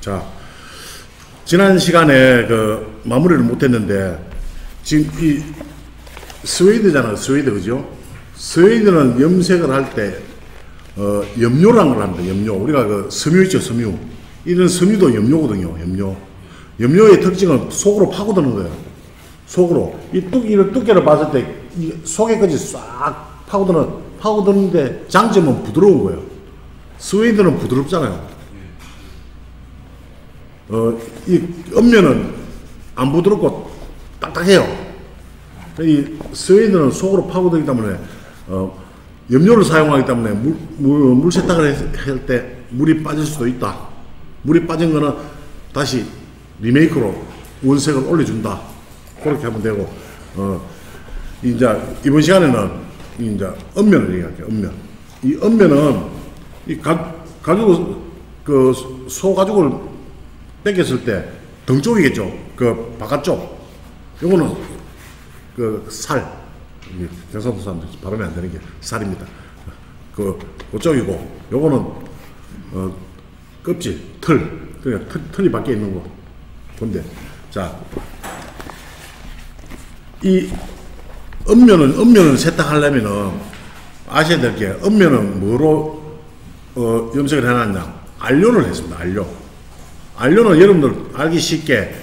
자, 지난 시간에 그 마무리를 못했는데 지금 이 스웨이드잖아요. 스웨이드, 그죠? 스웨이드는 염색을 할 때 염료라는 걸 합니다. 염료. 우리가 그 섬유 있죠, 섬유. 이런 섬유도 염료거든요. 염료. 염료의 특징은 속으로 파고드는 거예요. 속으로. 이런 두께를 봤을 때 이 속에까지 싹 파고드는데 장점은 부드러운 거예요. 스웨이드는 부드럽잖아요. 이 옆면은 안 부드럽고 딱딱해요. 이 스웨이드는 속으로 파고들기 때문에 염료를 사용하기 때문에 물 세탁을 할 때 물이 빠질 수도 있다. 물이 빠진 거는 다시 리메이크로 원색을 올려준다. 그렇게 하면 되고, 이제 이번 시간에는 이제 옆면을 얘기할게요. 옆면. 이 옆면은 이 가죽을 그 소 가죽을 뺏겼을 때 등 쪽이겠죠. 그 바깥쪽. 요거는 그 살. 경상도 사람들 발음이 안 되는 게 살입니다. 그쪽이고, 요거는 껍질, 털. 그러니까 털이 밖에 있는 거. 근데 자, 이 옆면을 세탁하려면은 아셔야 될 게, 옆면은 뭐로 염색을 해놨냐? 안료를 했습니다. 안료는 여러분들 알기 쉽게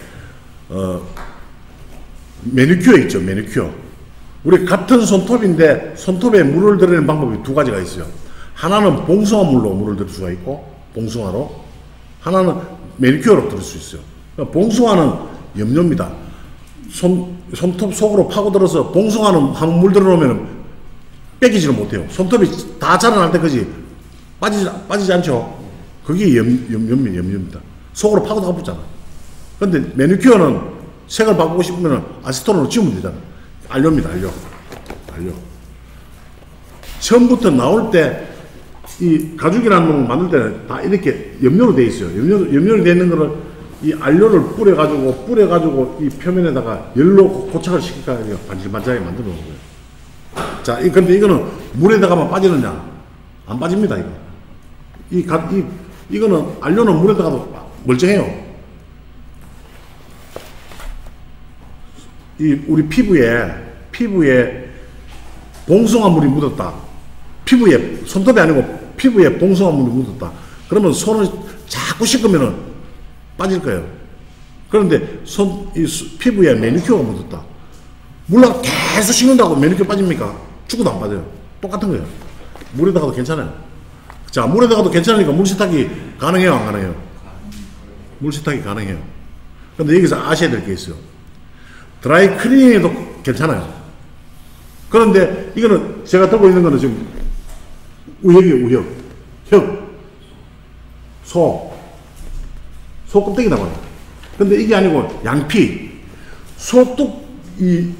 매니큐어 있죠. 매니큐어. 우리 같은 손톱인데 손톱에 물을 들이는 방법이 두 가지가 있어요. 하나는 봉숭아 물로 물을 들일 수가 있고, 봉숭아로. 하나는 매니큐어로 들일 수 있어요. 그러니까 봉숭아는 염료입니다. 손톱 속으로 파고들어서 봉숭아는 한번 물 들어놓으면 뺏기지를 못해요. 손톱이 다 자라날 때까지 빠지지 않죠. 그게 염료입니다. 속으로 파고들어 붙잖아. 근데 매니큐어는 색을 바꾸고 싶으면 아세톤으로 지우면 되잖아. 안료입니다. 안료. 처음부터 나올 때 이 가죽이라는 걸 만들 때는 다 이렇게 염료로 되어 있어요. 염료로 되어 있는 거를 이 안료를 뿌려가지고 이 표면에다가 열로 고착을 시켜가지고 반질반질하게 만들어 놓은 거예요. 자, 근데 이거는 물에다가만 빠지느냐? 안 빠집니다, 이거. 이거는 안료는 물에다가도 멀쩡해요. 우리 피부에 봉숭아물이 묻었다. 손톱이 아니고 피부에 봉숭아물이 묻었다. 그러면 손을 자꾸 씻으면은 빠질 거예요. 그런데 피부에 매니큐어가 묻었다. 물로 계속 씻는다고 매니큐어 빠집니까? 죽어도 안 빠져요. 똑같은 거예요. 물에다가도 괜찮아요. 자, 물에다가도 괜찮으니까 물 세탁이 가능해요, 안 가능해요? 물 세탁이 가능해요. 근데 여기서 아셔야 될 게 있어요. 드라이 클리닝에도 괜찮아요. 그런데 이거는 제가 들고 있는 거는 지금 우혁이에요, 혁. 소 껍데기 나와요. 근데 이게 아니고 양피. 소가죽은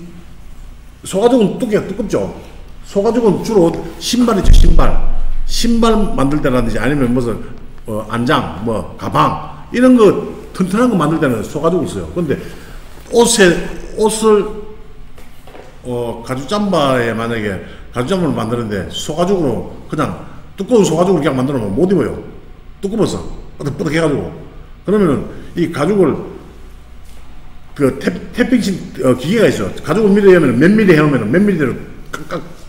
두께가 두껍죠. 소가죽은 주로 신발이죠, 신발 만들 때라든지 아니면 무슨 안장, 가방 이런 거 튼튼한 거 만들 때는 소가죽을 써요. 근데 옷을 가죽 잠바에 만약에 가죽 잠바를 만드는데 소가죽으로 그냥 두꺼운 소가죽으로 그냥 만들어 놓으면 못 입어요. 두꺼워서 쁘득 해가지고. 그러면은 이 가죽을 그 탭핑식 기계가 있어. 가죽을 밀어내면 몇 미리 해놓으면 몇 미리대로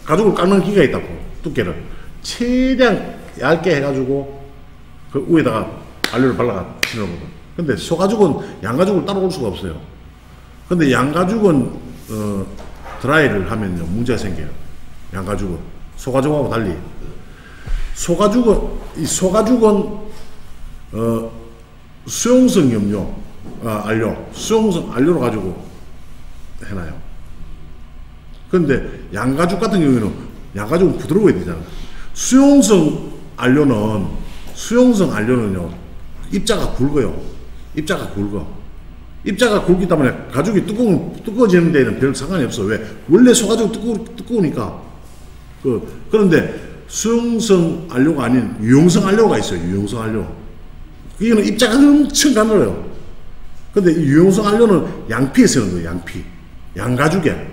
가죽을 깎는 기계가 있다고. 두께를 최대한 얇게 해가지고 그 위에다가 안료를 발라가 신어보고. 근데 소가죽은 양가죽을 따라올 수가 없어요. 근데 양가죽은 드라이를 하면요 문제가 생겨요. 양가죽은 소가죽하고 달리 소가죽은 수용성 염료 수용성 안료로 가지고 해놔요. 근데 양가죽 같은 경우에는 양가죽은 부드러워야 되잖아요. 수용성 안료는요 입자가 굵어요. 입자가 굵기 때문에 가죽이 두꺼워지는 데는 별 상관이 없어. 왜? 원래 소가죽 두꺼우니까. 그런데 수용성 안료가 아닌 유용성 안료가 있어요. 유용성 안료. 이거는 입자가 엄청 가늘어요. 근데 이 유용성 안료는 양피에 쓰는 거예요. 양가죽에.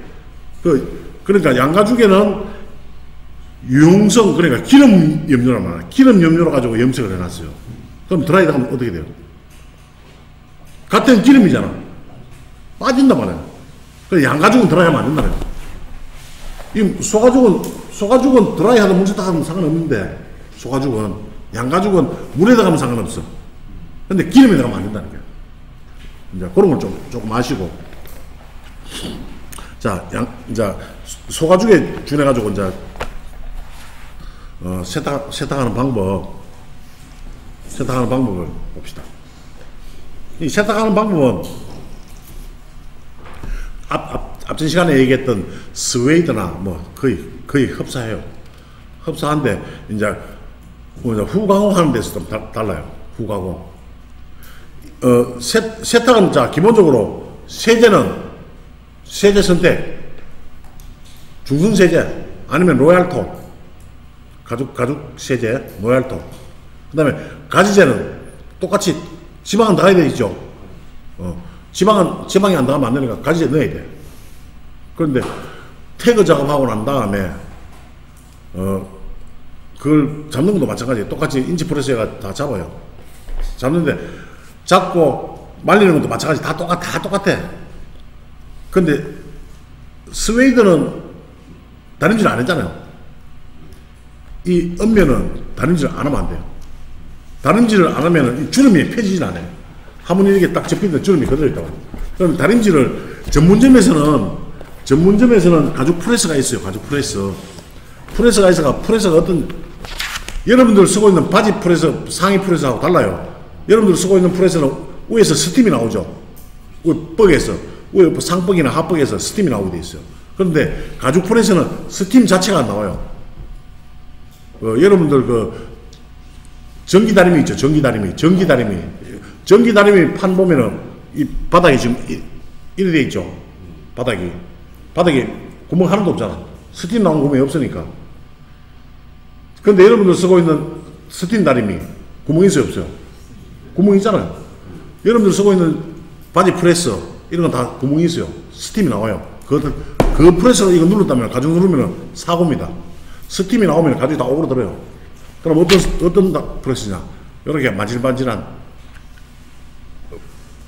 그러니까 양가죽에는 유용성, 그러니까 기름 염료란 말이야. 기름 염료로 가지고 염색을 해놨어요. 그럼 드라이드 하면 어떻게 돼요? 같은 기름이잖아. 빠진단 말이야. 그래, 양가죽은 드라이 하면 안 된다 말이야. 이 소가죽은 드라이 하든 물에다 하면 상관없는데, 소가죽은, 양가죽은 물에다 가면 상관없어. 근데 기름에다 가면 안 된다는 거야. 이제 그런 걸 조금 아시고. 자, 이제 소가죽에 준해가지고 이제 세탁하는 방법을 봅시다. 이 세탁하는 방법은 앞전 시간에 얘기했던 스웨이드나 뭐 거의 흡사해요. 흡사한데 이제 후가공하는 데서 좀 달라요. 후가공. 세탁은 자 기본적으로 세제 선택, 중성 세제 아니면 로얄톤, 가죽 세제 로얄톤. 그다음에 가지제는 똑같이 지방은 넣어야 되죠. 지방이 안 들어가면 안 되니까 가지제 넣어야 돼. 그런데 태그 작업하고 난 다음에 그걸 잡는 것도 마찬가지예요. 똑같이 인치프레스가 다 잡아요. 잡는데 잡고 말리는 것도 마찬가지. 다 똑같아. 근데 스웨이드는 다림질 안 했잖아요. 이 은면은 다림질 안 하면 안 돼요. 다림질을 안 하면 주름이 펴지질 않아요. 한번 이렇게 딱 접히는데 주름이 그대로 있다고. 그럼 다림질을 전문점에서는 가죽 프레스가 있어요. 가죽 프레스가 있어가 프레스가 어떤 여러분들 쓰고 있는 바지 프레스, 상의 프레스하고 달라요. 여러분들 쓰고 있는 프레스는 위에서 스팀이 나오죠. 뻑에서 위에 상뻑이나 하뻑에서 스팀이 나오게 돼 있어요. 그런데 가죽 프레스는 스팀 자체가 안 나와요. 여러분들 전기다리미 있죠. 전기다리미 판 보면은 이 바닥이 지금 이래 돼 있죠. 바닥이 구멍 하나도 없잖아. 스팀 나온 구멍이 없으니까. 근데 여러분들 쓰고 있는 스팀 다리미 구멍이 있어요, 없어요? 구멍이 있잖아요. 여러분들 쓰고 있는 바지 프레스 이런 건 다 구멍이 있어요. 스팀이 나와요. 그 프레스가 이거 눌렀다면, 가죽 누르면 사고입니다. 스팀이 나오면 가죽이 다 오그라들어요. 그럼 어떤 프레스냐? 이렇게 만질만질한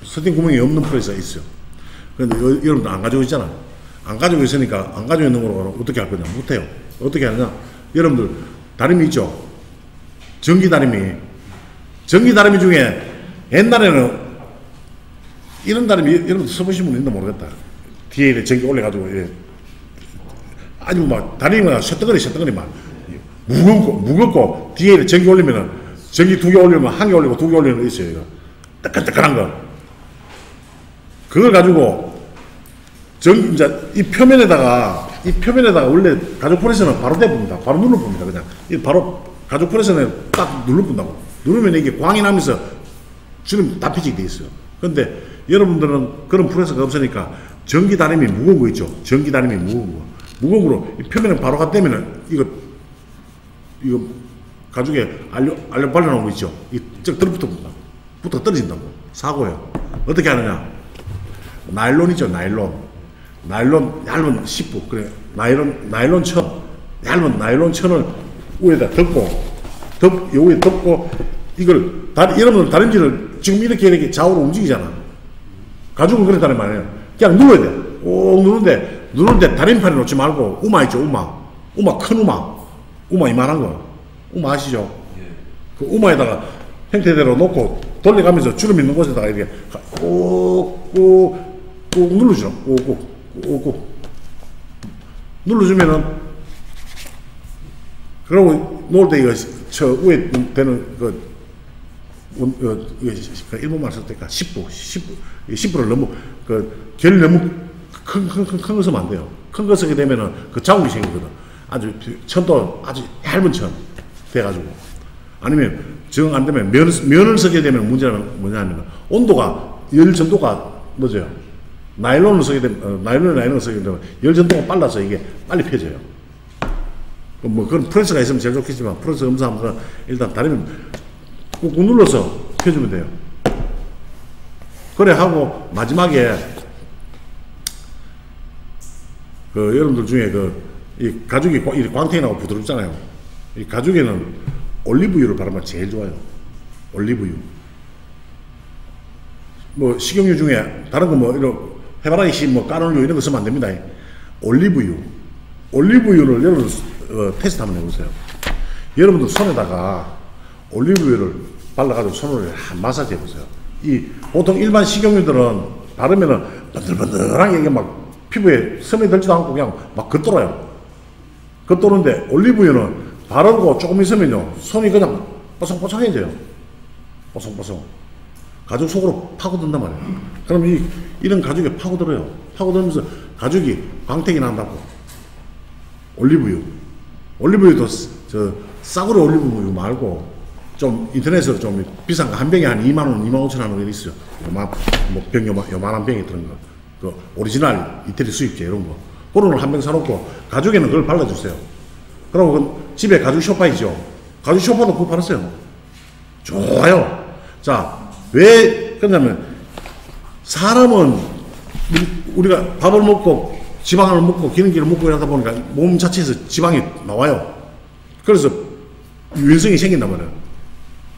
스팀 구멍이 없는 프레스가 있어요. 그런데 여러분들 안 가지고 있잖아. 안 가지고 있으니까, 안 가지고 있는 거로 어떻게 할 거냐? 못해요. 어떻게 하느냐? 여러분들 다리미 있죠? 전기다리미 중에 옛날에는 이런 다리미 여러분 써보신 분 있나 모르겠다. 뒤에 이렇게 전기 올려가지고 아주 막 다리미가 셔떡거리 막 무겁고 뒤에 이렇게 전기 올리면은 전기 2개 올리면 1개 올리고 2개 올리는 거 있어요. 이거 따끈따끈한 거. 그걸 가지고 이제 이 표면에다가 원래 가죽 프레스는 바로 대봅니다. 바로 눌러봅니다. 그냥 바로 가죽 프레스는 딱 눌러본다고. 누르면 이게 광이 나면서 주름 다 펴지게 돼 있어요. 근데 여러분들은 그런 프레스가 없으니까 전기 다리미 무거운 거 있죠. 전기 다리미 무거운 거로 이 표면에 바로 갖다 대면은 이거 가죽에 알료 발라놓은 거 있죠. 이쭉 붙어 떨어진다고. 사고예요. 어떻게 하느냐? 나일론이죠. 나일론 얇은 10부 그래. 나일론 천 얇은 나일론 천을 위에다 여기에 덮고 이걸 여러분들 다림질을 지금 이렇게 좌우로 움직이잖아. 가죽은 그랬다는 말이에요. 그냥 눌러야 돼. 꼭 누르는데 다림판에 놓지 말고 우마 있죠. 큰 우마 이만한 거. 우마 아시죠? 그 우마에다가 형태대로 놓고 돌려가면서 주름 있는 곳에다가 이렇게 꾹꾹 눌러주죠. 꾹꾹 눌러주면은 그러고 놓을 때 이거 저 위에 되는 일본말 쓸 때가 10부를 너무 결이 너무 큰 거 쓰면 안 돼요. 큰 거 쓰게 되면은 그 자국이 생기거든. 아주 천도 아주 얇은 천 돼가지고. 아니면 정 안 되면 면을 쓰게 되면 문제는 뭐냐면 온도가 열 전도가 늦어요. 나일론을 쓰게 되면 나일론을 쓰게 되면 열 전도가 빨라서 이게 빨리 펴져요. 뭐 그런 프레스가 있으면 제일 좋겠지만 프레스 엄사하면 일단 다리면 꾹꾹 눌러서 펴주면 돼요. 그래 하고 마지막에 여러분들 중에 이 가죽이 이 광택이 나고 부드럽잖아요. 이 가죽에는 올리브유를 바르면 제일 좋아요. 올리브유. 뭐 식용유 중에 다른 거 뭐 이런 해바라기 씨 뭐 까놀류 이런 거 쓰면 안 됩니다. 올리브유. 올리브유를 여러분 테스트 한번 해보세요. 여러분들 손에다가 올리브유를 발라가지고 손을 한 마사지 해보세요. 이 보통 일반 식용유들은 바르면은 번들번들하게 이게 막 피부에 스며들지도 않고 그냥 막 겉돌아요. 겉도는데 올리브유는 바르고 조금 있으면요 손이 그냥 뽀송뽀송해져요. 뽀송뽀송. 가죽 속으로 파고든단 말이에요. 그럼 이런 가죽에 파고들어요. 파고들면서 가죽이 광택이 난다고. 올리브유. 올리브유도 저 싸구려 올리브유 말고 좀 인터넷으로 좀 비싼 거 한 병에 한 2만원, 25,000원 있어요. 요만한 병에 드는 거. 그 오리지널 이태리 수입제 이런 거. 그런 걸 한 병 사놓고 가죽에는 그걸 발라주세요. 그러고 집에 가죽 쇼파 있죠. 가죽 쇼파도 그거 바르세요. 좋아요. 자, 왜 그러냐면 사람은 우리가 밥을 먹고 지방을 먹고 기름기를 먹고 이러다 보니까 몸 자체에서 지방이 나와요. 그래서 유연성이 생긴단 말이에요.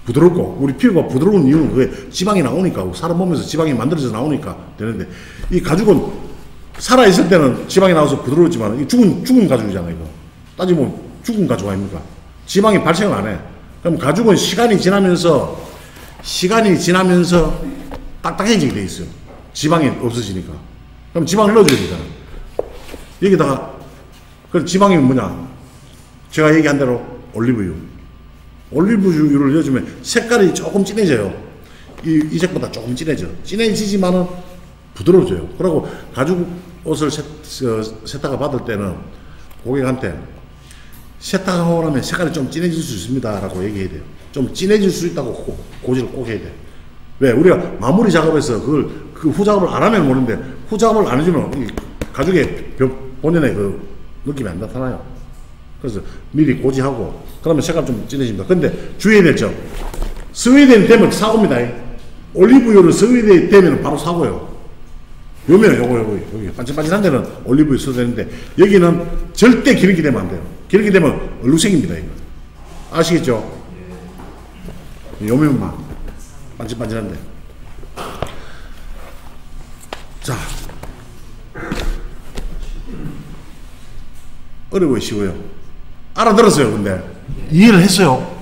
부드럽고 우리 피부가 부드러운 이유는 그게 지방이 나오니까 사람 몸에서 지방이 만들어져 나오니까 되는데 이 가죽은 살아있을 때는 지방이 나와서 부드러웠지만 이 죽은 가죽이잖아요. 이거 따지면 죽은 가죽 아닙니까? 지방이 발생을 안 해. 그럼 가죽은 시간이 지나면서 딱딱해지게 돼 있어요. 지방이 없어지니까. 그럼 지방을 넣어줘야 되잖아. 여기다가 그 지방이 뭐냐? 제가 얘기한 대로 올리브유. 올리브유를 넣어주면 색깔이 조금 진해져요. 이 색보다 조금 진해지지만은 부드러워져요. 그리고 가죽 옷을 세탁을 받을 때는 고객한테 세탁하고 나면 색깔이 좀 진해질 수 있습니다 라고 얘기해야 돼요. 좀 진해질 수 있다고 고지를 꼭 해야 돼. 왜? 우리가 마무리 작업에서 그 후작업을 안 하면 모르는데 후작업을 안 해주면 이 가죽의 본연의 그 느낌이 안 나타나요. 그래서 미리 고지하고 그러면 색깔 좀 진해집니다. 근데 주의해야 될 점, 스웨덴 되면 사고입니다. 올리브유를 스웨덴 되면 바로 사고요. 요면 여기 반짝반짝한 데는 올리브유 써도 되는데 여기는 절대 기름기 되면 안 돼요. 기름기 되면 얼룩색입니다. 이거 아시겠죠? 요면만 반짝반짝한데. 자, 어려워요, 쉬워요? 알아들었어요. 근데 이해를 했어요.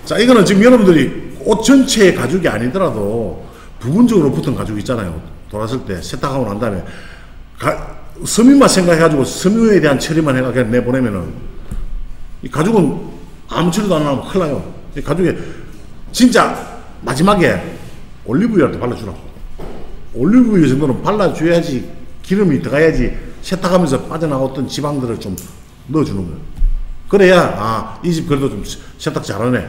자, 이거는 지금 여러분들이 옷 전체의 가죽이 아니더라도 부분적으로 붙은 가죽 있잖아요. 돌았을 때 세탁하고 난 다음에 섬유만 생각해가지고 섬유에 대한 처리만 해가 그냥 내보내면은 이 가죽은 아무 처리도 안 하면 큰일 나요. 이 가죽에 진짜 마지막에 올리브유라도 발라주라고. 올리브유 정도는 발라줘야지 기름이 들어가야지 세탁하면서 빠져나왔던 지방들을 좀 넣어주는 거예요. 그래야 이 집 그래도 좀 세탁 잘하네.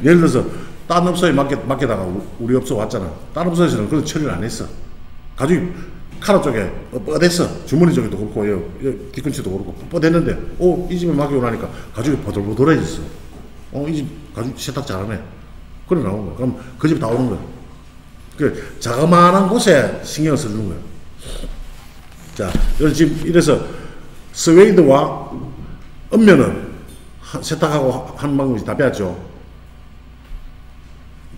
예를 들어서 딴 업소에 맡겨다가 우리 업소 왔잖아. 딴 업소에서는 그런 처리를 안 했어. 가죽이 카라 쪽에 뻗었어. 주머니 쪽에도 그렇고 여기 뒤꿈치도 그렇고 뻗었는데 이 집에 맡기고 나니까 가죽이 보들보들해졌어. 이 집 가죽 세탁 잘하네. 그래 나오는 거야. 그럼 그 집 다 오는 거야. 그 자그마한 곳에 신경을 써주는 거야. 자, 지금 이래서 스웨이드와 은면은 세탁하고 하는 방법이 다 배웠죠.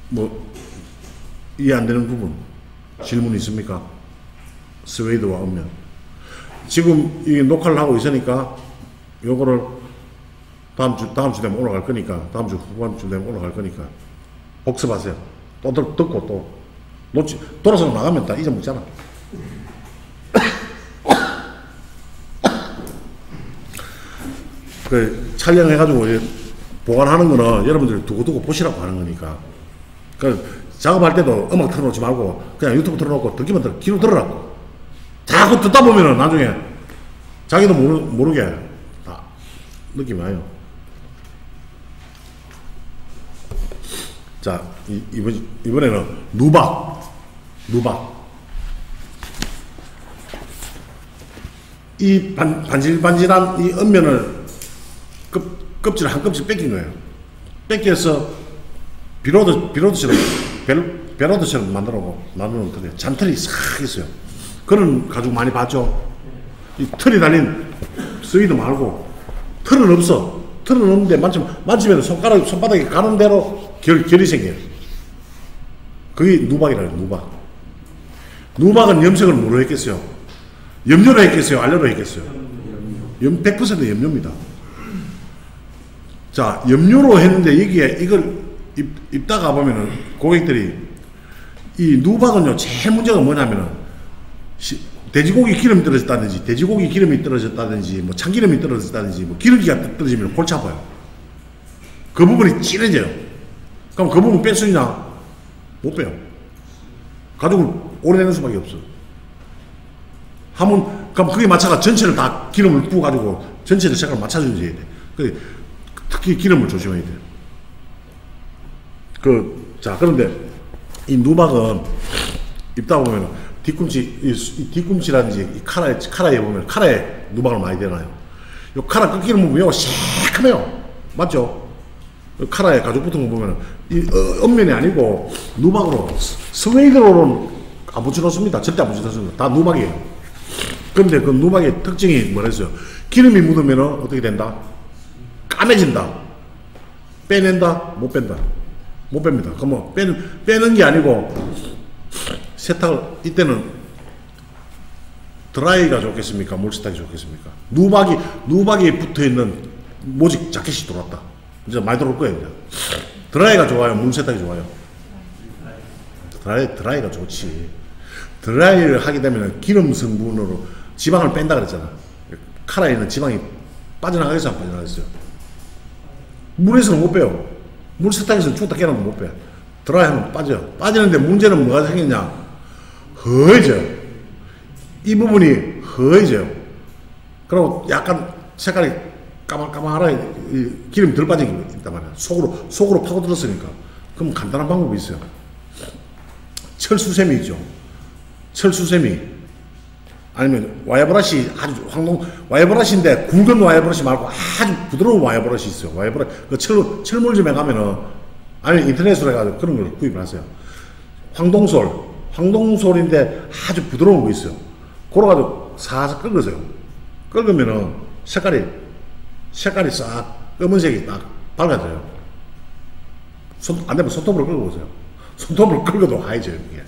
뭐 이해 안 되는 부분 질문 있습니까? 스웨이드와 은면. 지금 이 녹화를 하고 있으니까 요거를 다음 주 되면 올라갈 거니까 다음 주 후반주 되면 올라갈 거니까 복습하세요. 또 듣고 또 돌아서 나가면 다 잊어먹잖아. 그 촬영해가지고 보관하는 거는 여러분들이 두고두고 보시라고 하는 거니까. 그 작업할 때도 음악 틀어놓지 말고 그냥 유튜브 틀어놓고 듣기만 들어. 귀로 들으라고. 자꾸 듣다 보면은 나중에 자기도 모르게 다 느낌이 와요. 자, 이번에는 누박. 이 반질반질한 이 은면을 껍질을 한 껍질 뺏긴 거예요. 뺏겨서 베로드처럼 만들어놓은 털에 잔털이 싹 있어요. 그런 가죽 많이 봤죠? 이 털이 달린 스웨이드 말고 털은 없어. 털은 없는데 만지면 손바닥에 가는 대로 결이 생겨요. 그게 누박이라요. 누박은 염색을 뭐로 했겠어요? 염료로 했겠어요? 알료로 했겠어요? 100% 염료입니다. 자, 염료로 했는데 여기에 이걸 입다가 보면은 고객들이 이 누박은요, 제일 문제가 뭐냐면은 돼지고기 기름이 떨어졌다든지, 돼지고기 기름이 떨어졌다든지, 뭐 참기름이 떨어졌다든지, 뭐 기름기가 떨어지면 골치 아파요. 그 부분이 진해져요. 그럼 그 부분 뺄 수 있냐? 못 빼요. 가죽을 오래 내는 수밖에 없어. 그럼 그게 맞춰가 전체를 다 기름을 부어가지고 전체를 색깔을 맞춰줘야 돼. 특히 기름을 조심해야 돼. 자, 그런데 이 누박은 입다 보면 뒤꿈치라든지 이 카라에 보면 카라에 누박을 많이 대나요. 요 카라 꺾이는 부분이 요 새카매요. 맞죠? 카라에 가죽 붙은 거 보면 이 옆면이 아니고 누박으로 스웨이드로는 안 붙여놓습니다. 절대 안 붙여놓습니다. 다 누박이에요. 그런데 그 누박의 특징이 뭐랬어요? 기름이 묻으면 어떻게 된다? 까매진다. 빼낸다? 못 뺀다. 못 뺍니다. 그럼 뭐 빼는 게 아니고 세탁을 이때는 드라이가 좋겠습니까? 물세탁이 좋겠습니까? 누박이 붙어있는 모직 자켓이 들어왔다. 이제 많이 들어올 거예요. 이제. 드라이가 좋아요? 물세탁이 좋아요? 드라이가 좋지. 드라이를 하게 되면 기름 성분으로 지방을 뺀다 그랬잖아. 카라에 있는 지방이 빠져나가겠어, 안 빠져나가겠어요? 물에서는 못 빼요. 물세탁에서는 죽다 깨어나도 못 빼요. 드라이하면 빠지는데 문제는 뭐가 생겼냐? 허해져요. 이 부분이 허해져요. 그리고 약간 색깔이 까만까만하라, 기름이 덜 빠진 게 있단 말이야. 속으로 파고들었으니까. 그럼 간단한 방법이 있어요. 철수세미 있죠. 철수세미. 아니면 와이어브러시, 아주 와이어브러시인데 굵은 와이어브러시 말고 아주 부드러운 와이어브러시 있어요. 그 철물점에 가면은, 아니면 인터넷으로 해가지고 그런 걸 구입을 하세요. 황동솔인데 아주 부드러운 거 있어요. 그래가지고 살살 긁으세요. 긁으면은 색깔이 싹 검은색이 딱 밝아져요. 안 되면 손톱으로 긁어보세요. 손톱으로 긁어도 하얘져요, 이게.